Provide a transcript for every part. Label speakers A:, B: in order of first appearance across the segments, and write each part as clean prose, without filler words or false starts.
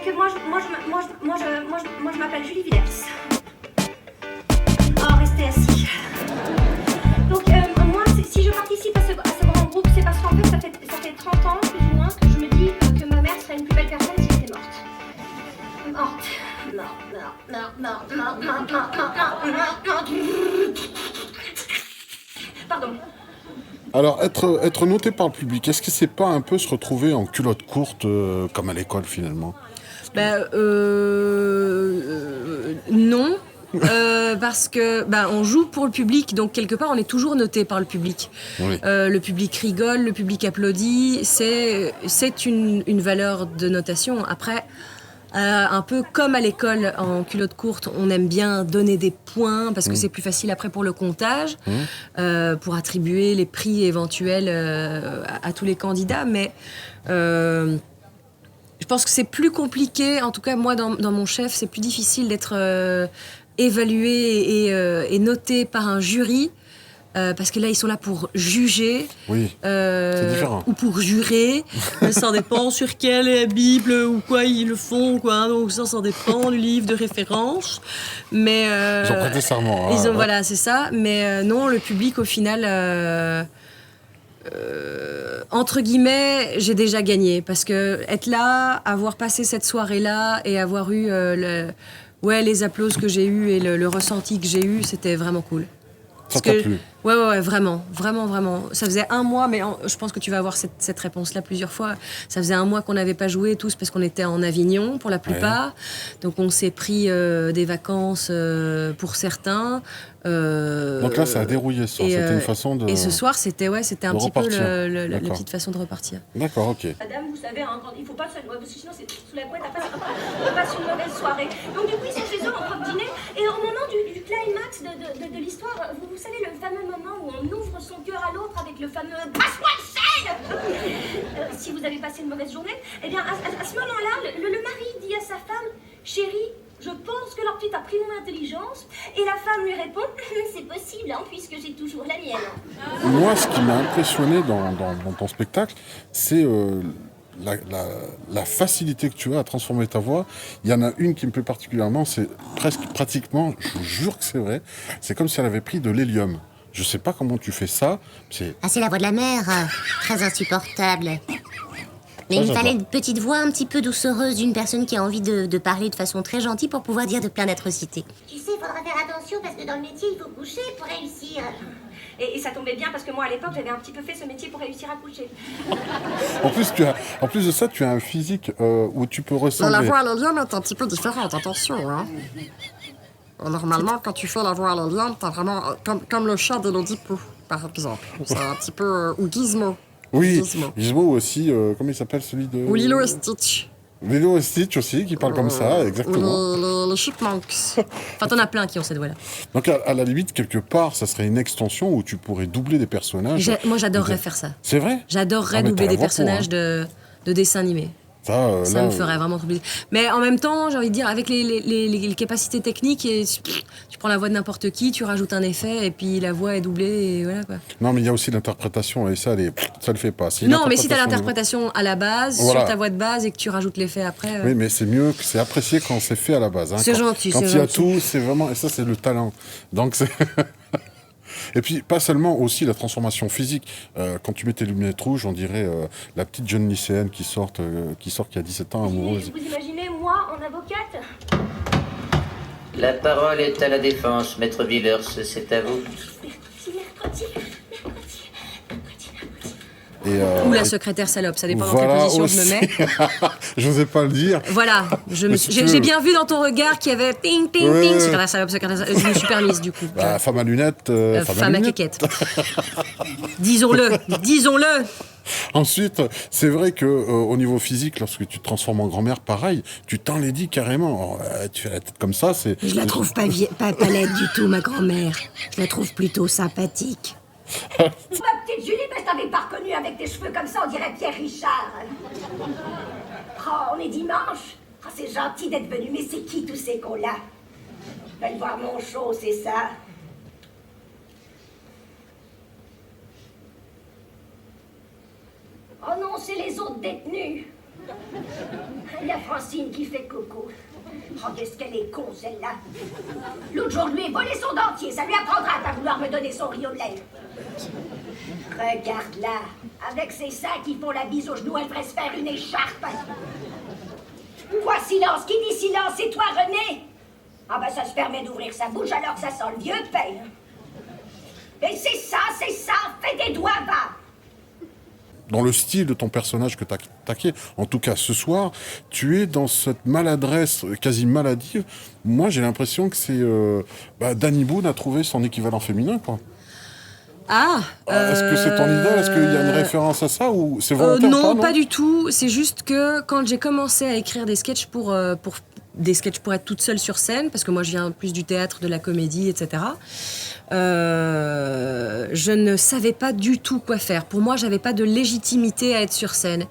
A: que moi je m'appelle Julie Villers. Oh, restez assis. Donc, moi, si je participe à ce grand groupe, c'est parce qu'en fait, ça fait 30 ans, plus ou moins, que je me dis que ma mère serait une plus belle personne si elle était morte. Morte. Pardon.
B: Alors, être noté par le public, est-ce que c'est pas un peu se retrouver en culotte courte comme à l'école finalement?
C: Non. Parce que on joue pour le public, donc quelque part on est toujours noté par le public.
B: Oui.
C: Le public rigole, le public applaudit, c'est une valeur de notation. Après, un peu comme à l'école en culotte courte, on aime bien donner des points parce que c'est plus facile après pour le comptage, pour attribuer les prix éventuels à tous les candidats, mais je pense que c'est plus compliqué, en tout cas moi dans mon chef, c'est plus difficile d'être évalué et noté par un jury. Parce que là, ils sont là pour juger,
B: Oui, c'est différent.
C: ou pour jurer. Ça dépend sur quelle Bible ou quoi ils le font, quoi. Hein. Donc ça dépend du livre de référence. Mais
B: ils ont prêté serment.
C: Ils ont,
B: ouais.
C: voilà, c'est ça. Mais non, le public, au final, entre guillemets, j'ai déjà gagné. Parce que être là, avoir passé cette soirée-là et avoir eu les applaudissements que j'ai eus et le ressenti que j'ai eu, c'était vraiment cool.
B: Ça t'a plu?
C: Ouais, vraiment. Ça faisait un mois, mais je pense que tu vas avoir cette réponse-là plusieurs fois. Ça faisait un mois qu'on n'avait pas joué tous parce qu'on était en Avignon pour la plupart. Ouais. Donc on s'est pris des vacances pour certains.
B: Donc là, ça a dérouillé ce soir. C'était une façon de.
C: Et ce soir, c'était un petit peu la petite façon de repartir.
B: D'accord, ok.
A: Madame, vous savez, hein, il ne faut pas se... Parce que sinon, c'est sous la couette, on passe une mauvaise soirée. Donc du coup, ils sont chez eux en train de dîner. Et au moment du climax de l'histoire, vous savez, le fameux moment où on ouvre son cœur à l'autre avec le fameux « Passe-moi le sel !» Si vous avez passé une mauvaise journée, eh bien, à ce moment-là, le mari dit à sa femme « Chérie, je pense que leur petite a pris mon intelligence. » Et la femme lui répond « C'est possible, hein, puisque j'ai toujours la mienne. »
B: Moi, ce qui m'a impressionné dans ton spectacle, c'est la facilité que tu as à transformer ta voix. Il y en a une qui me plaît particulièrement, c'est pratiquement, je vous jure que c'est vrai, c'est comme si elle avait pris de l'hélium. Je sais pas comment tu fais ça.
D: C'est la voix de la mer, très insupportable. Mais il me fallait une petite voix un petit peu doucereuse d'une personne qui a envie de parler de façon très gentille pour pouvoir dire de plein d'atrocités.
E: Tu sais, il faudra faire attention parce que dans le métier, il faut coucher pour réussir.
A: Et ça tombait bien parce que moi, à l'époque, j'avais un petit peu fait ce métier pour réussir à coucher.
B: En plus de ça, tu as un physique où tu peux ressembler...
F: La voix à l'hélium est un petit peu différente, attention. Hein. Normalement, quand tu fais la voix à l'hélium, t'as vraiment... Comme le chat d'Élodie Pou, par exemple. C'est un petit peu... ou Gizmo.
B: Oui, Gizmo aussi, comment il s'appelle celui de...
F: Ou Lilo et Stitch.
B: Lilo et Stitch aussi, qui parlent comme ça, exactement.
F: Ou les Chipmunks.
C: Enfin, t'en as plein qui ont cette voix-là.
B: Donc, à la limite, quelque part, ça serait une extension où tu pourrais doubler des personnages.
C: Moi, j'adorerais faire ça.
B: C'est vrai?
C: J'adorerais doubler des personnages de dessins animés. Ça me ferait vraiment trop plaisir. Mais en même temps, j'ai envie de dire, avec les capacités techniques, tu prends la voix de n'importe qui, tu rajoutes un effet, et puis la voix est doublée, et voilà quoi.
B: Non, mais il y a aussi l'interprétation, et ça le fait pas.
C: Non, mais si tu as l'interprétation à la base, voilà, sur ta voix de base, et que tu rajoutes l'effet après...
B: Oui, mais c'est mieux, c'est apprécié quand c'est fait à la base. Hein.
C: C'est gentil,
B: quand il y a tout, c'est vraiment... Et ça, c'est le talent. Donc, c'est... Et puis, pas seulement aussi la transformation physique. Quand tu mets tes lunettes rouges, on dirait la petite jeune lycéenne qui sort qui a 17 ans, amoureuse.
A: Vous imaginez, moi, en avocate?
G: La parole est à la défense, Maître Villers, c'est à vous.
A: Mercredi.
C: Ou la secrétaire salope, ça dépend dans quelle position
B: aussi.
C: je me mets.
B: Je n'osais pas le dire.
C: Voilà, j'ai bien vu dans ton regard qu'il y avait ping, ping, ping, secrétaire salope, je me suis permise du coup.
B: Femme à lunettes.
C: Femme à quéquette. Disons-le.
B: Ensuite, c'est vrai que au niveau physique, lorsque tu te transformes en grand-mère, pareil, tu t'enlaidis carrément. Tu fais la tête comme ça, c'est...
E: Je la trouve pas laide du tout, ma grand-mère. Je la trouve plutôt sympathique.
A: Ma petite Julie, je t'avais pas reconnue avec tes cheveux comme ça, on dirait Pierre Richard. Oh, on est dimanche. Oh, c'est gentil d'être venu, mais c'est qui tous ces cons-là? Veulent voir mon show, c'est ça? Oh non, c'est les autres détenus. Il y a Francine qui fait coco. Oh, qu'est-ce qu'elle est con, celle-là. L'autre jour, lui, volé son dentier. Ça lui apprendra à pas vouloir me donner son riz aux lèvres. Regarde-la. Avec ses seins qui font la bise aux genoux, elle devrait se faire une écharpe. Quoi, silence? Qui dit silence? C'est toi, René? Ah ben, ça se permet d'ouvrir sa bouche alors que ça sent le vieux pain. Et c'est ça, fais des doigts, va.
B: Dans le style de ton personnage que tu as attaqué, en tout cas ce soir, tu es dans cette maladresse quasi maladive. Moi, j'ai l'impression que c'est... Danny Boone a trouvé son équivalent féminin, quoi. Est-ce que c'est ton idole? Est-ce qu'il y a une référence à ça ou c'est volontaire
C: non,
B: ou pas,
C: pas du tout. C'est juste que quand j'ai commencé à écrire des sketchs pour être toute seule sur scène, parce que moi je viens plus du théâtre, de la comédie, etc. Je ne savais pas du tout quoi faire. Pour moi, j'avais pas de légitimité à être sur scène.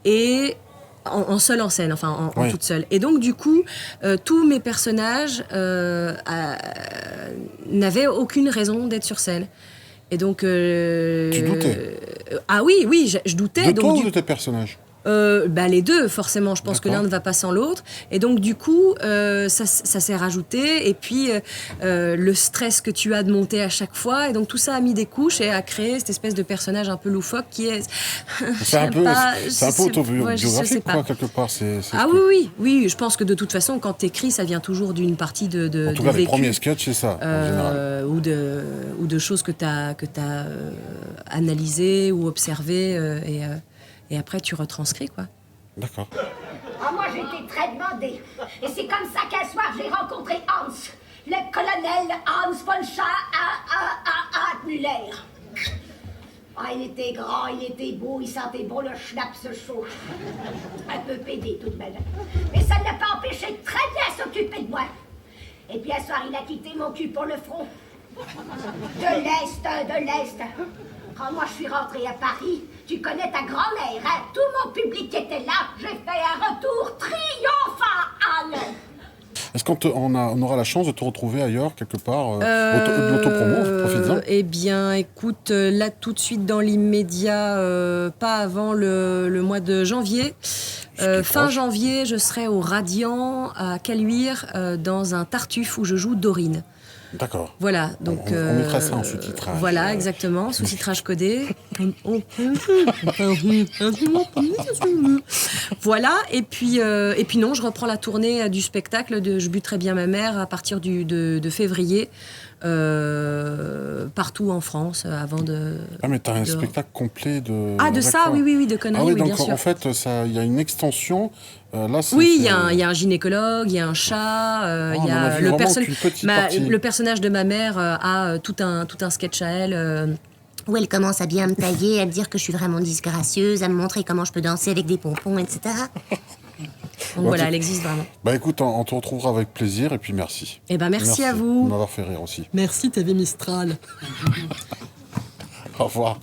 C: Et en seule en scène, enfin en toute seule. Et donc du coup, tous mes personnages n'avaient aucune raison d'être sur scène. Et donc...
B: Tu doutais?
C: Ah oui, je doutais.
B: De toi ou de tes personnages?
C: Les deux, forcément. Je pense que l'un ne va pas sans l'autre. Et donc, du coup, ça s'est rajouté. Et puis, le stress que tu as de monter à chaque fois. Et donc, tout ça a mis des couches et a créé cette espèce de personnage un peu loufoque qui est...
B: C'est un peu autobiographique, quoi, quelque part.
C: Oui. Je pense que de toute façon, quand t'écris, ça vient toujours d'une partie de
B: En tout cas,
C: vécu,
B: les premiers sketchs, c'est ça, en général.
C: ou de choses que t'as analysées ou observées. Et après, tu retranscris, quoi.
B: D'accord.
A: Ah, moi, j'ai été très demandée. Et c'est comme ça qu'un soir, j'ai rencontré Hans, le colonel Hans von Müller. Ah, il était grand, il était beau, il sentait bon le schnaps chaud. Un peu pédé, tout de même. Mais ça ne l'a pas empêché de très bien s'occuper de moi. Et puis, un soir, il a quitté mon cul pour le front. De l'Est. Quand moi je suis rentrée à Paris, tu connais ta grand-mère, hein? Tout mon public était là. J'ai fait un retour triomphal.
B: Est-ce qu'on aura la chance de te retrouver ailleurs, quelque part, de l'autopromo, profites-en?
C: Eh bien, écoute, là, tout de suite, dans l'immédiat, pas avant le mois de janvier. Fin janvier, je serai au Radiant, à Caluire, dans un Tartuffe où je joue Dorine.
B: D'accord.
C: Voilà, donc...
B: On mettra ça en sous-titrage.
C: Voilà, exactement, sous-titrage codé. Voilà, et puis non, je reprends la tournée du spectacle de Je buterai bien ma mère à partir de février, partout en France, avant de...
B: Ah, mais t'as un spectacle complet de...
C: Ah, de ça, oui, de conneries,
B: oui,
C: oui,
B: donc,
C: bien sûr.
B: en fait, il y a une extension...
C: il y a un gynécologue, il y a un chat, il y a le personnage de ma mère a tout un sketch à elle.
D: Où elle commence à bien me tailler, à me dire que je suis vraiment disgracieuse, à me montrer comment je peux danser avec des pompons, etc.
C: Donc voilà, elle existe vraiment.
B: Bah écoute, on te retrouvera avec plaisir et puis merci.
C: Eh ben merci à vous.
B: De m'avoir fait rire aussi.
C: Merci TV Mistral.
B: Au revoir.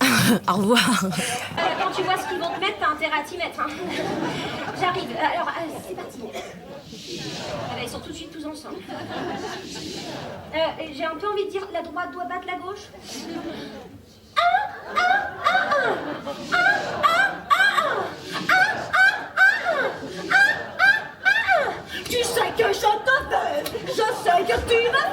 C: Au revoir.
A: Quand tu vois ce qu'ils vont te mettre, t'as intérêt à t'y mettre. Hein. J'arrive. Alors, c'est parti. Ah, ils sont tout de suite tous ensemble. J'ai un peu envie de dire la droite doit battre la gauche. Tu sais que je te veux, je sais que tu veux.